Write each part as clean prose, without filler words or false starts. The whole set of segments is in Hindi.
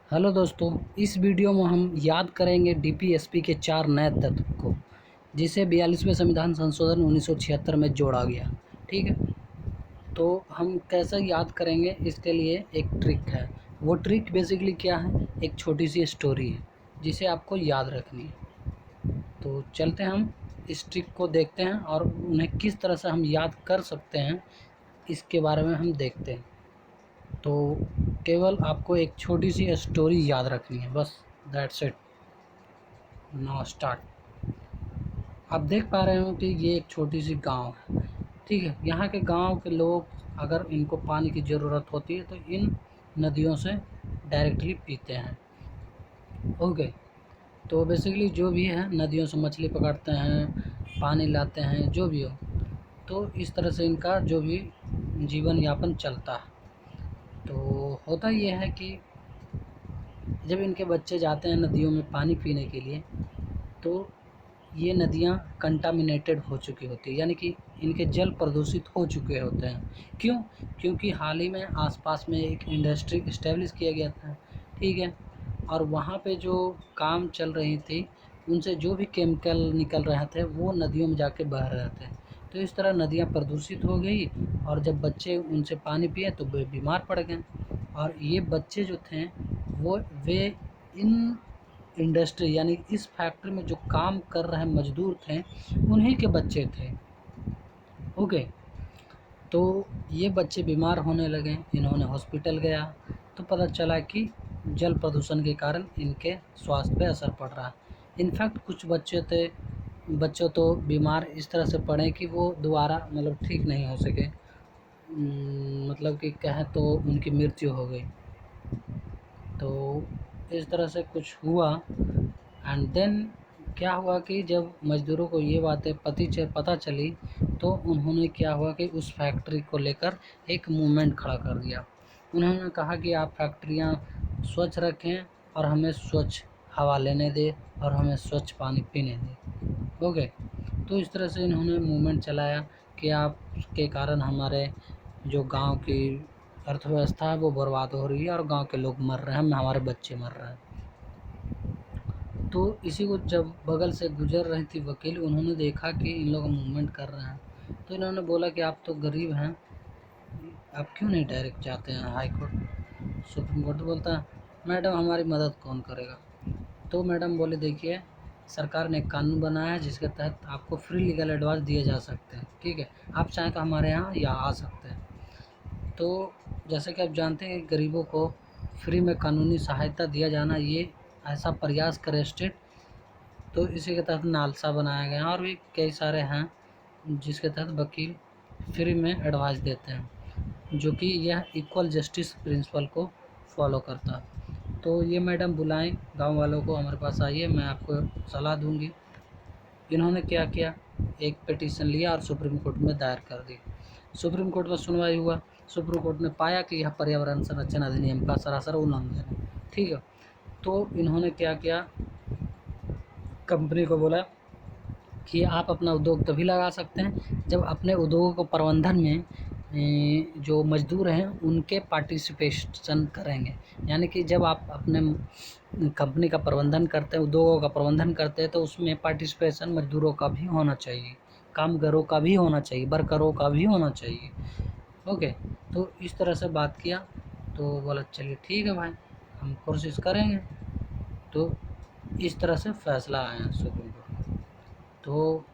हेलो दोस्तों, इस वीडियो में हम याद करेंगे डीपीएसपी के 4 नए तत्व को, जिसे 42वें संविधान संशोधन 1976 में जोड़ा गया। ठीक है, तो हम कैसे याद करेंगे, इसके लिए एक ट्रिक है। वो ट्रिक बेसिकली क्या है, एक छोटी सी स्टोरी है जिसे आपको याद रखनी है। तो चलते हैं, हम इस ट्रिक को देखते हैं और उन्हें किस तरह से हम याद कर सकते हैं, इसके बारे में हम देखते हैं। तो केवल आपको एक छोटी सी स्टोरी याद रखनी है, बस दैट्स इट। Now start. आप देख पा रहे हो कि ये एक छोटी सी गांव है। ठीक है, यहाँ के गांव के लोग अगर इनको पानी की ज़रूरत होती है तो इन नदियों से डायरेक्टली पीते हैं। ओके, तो बेसिकली जो भी है, नदियों से मछली पकड़ते हैं, पानी लाते हैं, जो भी हो, तो इस तरह से इनका जो भी जीवन यापन चलता है। तो होता ये है कि जब इनके बच्चे जाते हैं नदियों में पानी पीने के लिए, तो ये नदियाँ कंटामिनेटेड हो चुकी होती है, यानी कि इनके जल प्रदूषित हो चुके होते हैं। क्यों? क्योंकि हाल ही में आसपास में एक इंडस्ट्री इस्टेब्लिश किया गया था। ठीक है, और वहाँ पे जो काम चल रही थी, उनसे जो भी केमिकल निकल रहे थे वो नदियों में जाके बह रहे थे। तो इस तरह नदियाँ प्रदूषित हो गई, और जब बच्चे उनसे पानी पिए तो वे बीमार पड़ गए। और ये बच्चे जो थे, वो वे इन इंडस्ट्री यानी इस फैक्ट्री में जो काम कर रहे मजदूर थे, उन्हीं के बच्चे थे। ओके, तो ये बच्चे बीमार होने लगे, इन्होंने हॉस्पिटल गया तो पता चला कि जल प्रदूषण के कारण इनके स्वास्थ्य पे असर पड़ रहा है। इनफैक्ट कुछ बच्चों तो बीमार इस तरह से पड़े कि वो दोबारा मतलब ठीक नहीं हो सके। मतलब कि कहें तो उनकी मृत्यु हो गई। तो इस तरह से कुछ हुआ। एंड देन क्या हुआ कि जब मज़दूरों को ये बातें पता चली, तो उन्होंने क्या हुआ कि उस फैक्ट्री को लेकर एक मूवमेंट खड़ा कर दिया। उन्होंने कहा कि आप फैक्ट्रियाँ स्वच्छ रखें और हमें स्वच्छ हवा लेने दें और हमें स्वच्छ पानी पीने दें। ओके, तो इस तरह से इन्होंने मूवमेंट चलाया कि आपके कारण हमारे जो गांव की अर्थव्यवस्था है वो बर्बाद हो रही है और गांव के लोग मर रहे हैं, हमारे बच्चे मर रहे हैं। तो इसी को जब बगल से गुजर रही थी वकील, उन्होंने देखा कि इन लोग मूवमेंट कर रहे हैं, तो इन्होंने बोला कि आप तो गरीब हैं, आप क्यों नहीं डायरेक्ट जाते हैं हाई कोर्ट, सुप्रीम कोर्ट। बोलता है, मैडम हमारी मदद कौन करेगा। तो मैडम बोले, देखिए सरकार ने एक कानून बनाया है जिसके तहत आपको फ्री लीगल एडवाइस दिए जा सकते हैं। ठीक है, आप चाहें तो हमारे यहाँ आ सकते हैं। तो जैसे कि आप जानते हैं, गरीबों को फ्री में कानूनी सहायता दिया जाना, ये ऐसा प्रयास करे स्टेट, तो इसी के तहत नालसा बनाया गया है। और भी कई सारे हैं जिसके तहत वकील फ्री में एडवाइस देते हैं, जो कि यह इक्वल जस्टिस प्रिंसिपल को फॉलो करता है। तो ये मैडम बुलाएं गांव वालों को, हमारे पास आइए, मैं आपको सलाह दूंगी। इन्होंने क्या किया, एक पिटीशन लिया और सुप्रीम कोर्ट में दायर कर दी। सुप्रीम कोर्ट में सुनवाई हुआ। सुप्रीम कोर्ट ने पाया कि यह पर्यावरण संरक्षण अधिनियम का सरासर उल्लंघन है। ठीक है, तो इन्होंने क्या किया, कंपनी को बोला कि आप अपना उद्योग तभी लगा सकते हैं जब अपने उद्योगों को प्रबंधन में जो मजदूर हैं उनके पार्टिसिपेशन करेंगे। यानी कि जब आप अपने कंपनी का प्रबंधन करते हैं, उद्योगों का प्रबंधन करते हैं, तो उसमें पार्टिसिपेशन मजदूरों का भी होना चाहिए, कामगारों का भी होना चाहिए, वर्करों का भी होना चाहिए। ओके, तो इस तरह से बात किया। तो बोला चलिए ठीक है भाई, हम कोशिश करेंगे। तो इस तरह से फैसला आया सुप्रीम कोर्ट में। तो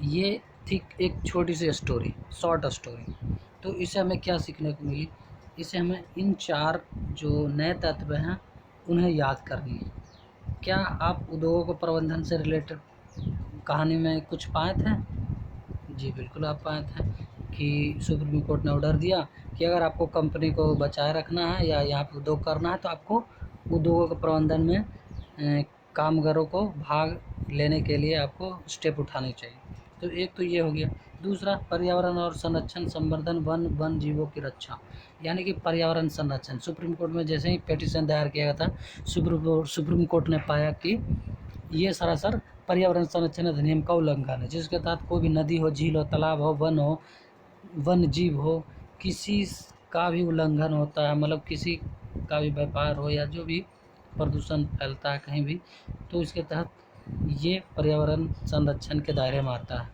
ये थी एक छोटी सी स्टोरी, शॉर्ट स्टोरी। तो इससे हमें क्या सीखने को मिली, इससे हमें इन 4 जो नए तत्व हैं उन्हें याद करनी है। क्या आप उद्योगों को प्रबंधन से रिलेटेड कहानी में कुछ पाए थे? जी बिल्कुल, आप पाए थे कि सुप्रीम कोर्ट ने ऑर्डर दिया कि अगर आपको कंपनी को बचाए रखना है या यहाँ पे उद्योग करना है, तो आपको उद्योगों के प्रबंधन में कामगारों को भाग लेने के लिए आपको स्टेप उठाने चाहिए। तो एक तो ये हो गया। दूसरा, पर्यावरण और संरक्षण संवर्धन, वन जीवों की रक्षा, यानी कि पर्यावरण संरक्षण। सुप्रीम कोर्ट में जैसे ही पिटीशन दायर किया गया था, सुप्रीम कोर्ट ने पाया कि ये सरासर पर्यावरण संरक्षण अधिनियम का उल्लंघन है, जिसके तहत कोई भी नदी हो, झील हो, तालाब हो, वन जीव हो, किसी का भी उल्लंघन होता है, मतलब किसी का भी व्यापार हो या जो भी प्रदूषण फैलता है कहीं भी, तो इसके तहत ये पर्यावरण संरक्षण के दायरे में आता है,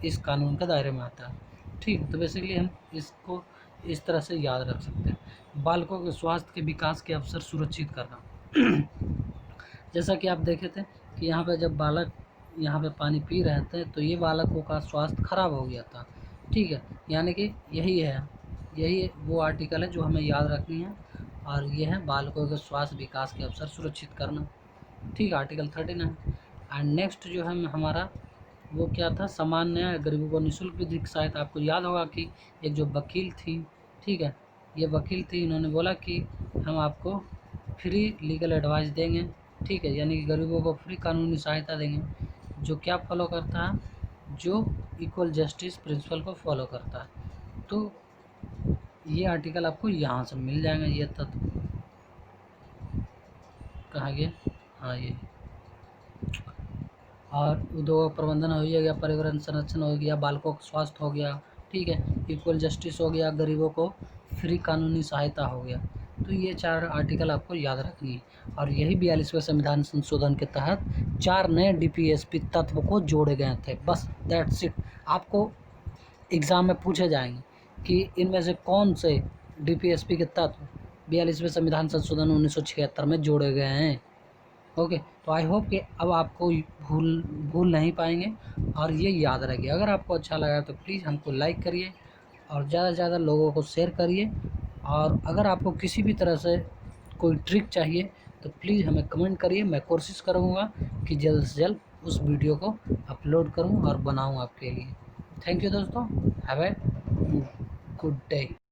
इस कानून के दायरे में आता है। ठीक, तो बेसिकली हम इसको इस तरह से याद रख सकते हैं। बालकों के स्वास्थ्य के विकास के अवसर सुरक्षित करना। जैसा कि आप देखे थे कि यहाँ पे जब बालक यहाँ पे पानी पी रहे थे तो ये बालकों का स्वास्थ्य खराब हो गया था। ठीक है, यानी कि यही वो आर्टिकल है जो हमें याद रखनी है, और ये है बालकों के स्वास्थ्य विकास के अवसर सुरक्षित करना। ठीक है, आर्टिकल 39। एंड नेक्स्ट जो है हमारा वो क्या था, समान न्याय, गरीबों को निःशुल्क विधिक सहायता। आपको याद होगा कि एक जो वकील थी, ठीक है, ये वकील थी, इन्होंने बोला कि हम आपको फ्री लीगल एडवाइस देंगे। ठीक है, यानी कि गरीबों को फ्री कानूनी सहायता देंगे, जो क्या फॉलो करता है, जो इक्वल जस्टिस प्रिंसिपल को फॉलो करता है। तो ये आर्टिकल आपको यहाँ से मिल जाएंगे। ये तत्व कहाँ गया, हाँ ये, और उद्योग प्रबंधन हो गया, पर्यावरण संरक्षण हो गया, बालकों का स्वास्थ्य हो गया, ठीक है, इक्वल जस्टिस हो गया, गरीबों को फ्री कानूनी सहायता हो गया। तो ये 4 आर्टिकल आपको याद रखनी है, और यही 42वें संविधान संशोधन के तहत 4 नए डीपीएसपी तत्व को जोड़े गए थे। बस दैट्स इट। आपको एग्ज़ाम में पूछे जाएंगे कि इनमें से कौन से डीपीएसपी के तत्व 42वें संविधान संशोधन 1976 में जोड़े गए हैं। ओके, तो आई होप कि अब आपको भूल नहीं पाएंगे और ये याद रखिए। अगर आपको अच्छा लगा तो प्लीज़ हमको लाइक करिए और ज़्यादा से ज़्यादा लोगों को शेयर करिए, और अगर आपको किसी भी तरह से कोई ट्रिक चाहिए तो प्लीज़ हमें कमेंट करिए। मैं कोशिश करूँगा कि जल्द से जल्द उस वीडियो को अपलोड करूँ और बनाऊँ आपके लिए। थैंक यू दोस्तों, हैव ए गुड डे।